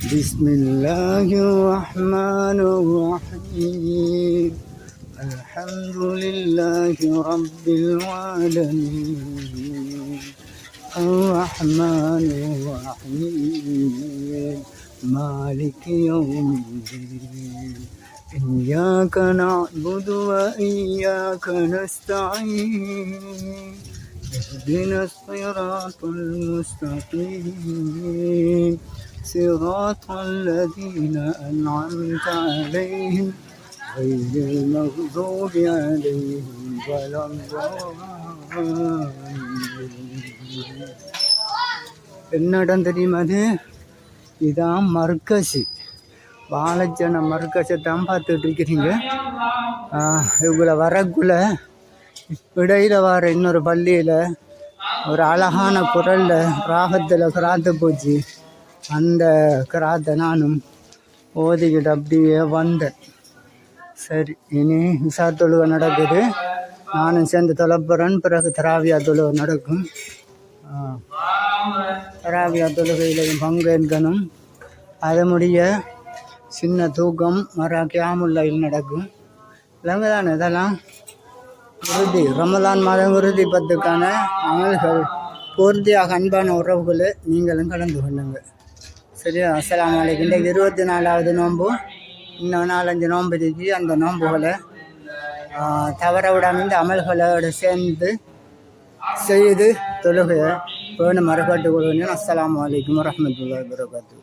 بسم الله الرحمن الرحيم الحمد لله رب العالمين الرحمن الرحيم مالك يوم الدين إياك نعبد وإياك نستعين اهدنا الصراط المستقيم صراط الذين أنعمت عليهم غير المغضوب عليهم ولا الضالين. என்னிடம் தெரியும் அது இதான் மர்கஸு வாழைச்சன மர்கஸை தான் பார்த்துட்டு இருக்கிறீங்க. இவங்கள வரக்குள்ள இடையில வர இன்னொரு பள்ளியில் ஒரு அழகான குரலில் ராகத்தில் கிராத்து போச்சு. அந்த கிராத்தை நானும் ஓதிக்கிட்டு அப்படியே வந்தேன். சரி, இனி இசா தொழுகை நடக்குது, நானும் சேர்ந்து தொலைப்புறேன். பிறகு தராவியா தொழுகை நடக்கும். தராவியா தொழுகையிலையும் பங்கேற்கணும். அது முடிய சின்ன தூக்கம் மர கியாமுல்லையில் நடக்கும். இல்லைங்க தானே இதெல்லாம் உறுதி ரமலான் மாதம் உறுதி பத்துக்கான அமல்கள் பூர்த்தியாக அன்பான உறவுகளை நீங்களும் கலந்து கொள்ளுங்க. சரியா? அஸ்ஸலாமு அலைக்கும். இன்றைக்கு 24வது நோன்பு. இன்னும் 4-5 நோன்பு இருக்கு. அந்த நோன்புகளை தவற விடாமல் இந்த அமல்களோடு சேர்ந்து செய்து தொழுகையை வேணும் மறுபட்டு கொள்வேன். அஸ்ஸலாமு அலைக்கும் வரஹ்மத்துல்லாஹி வபரகாத்துஹு.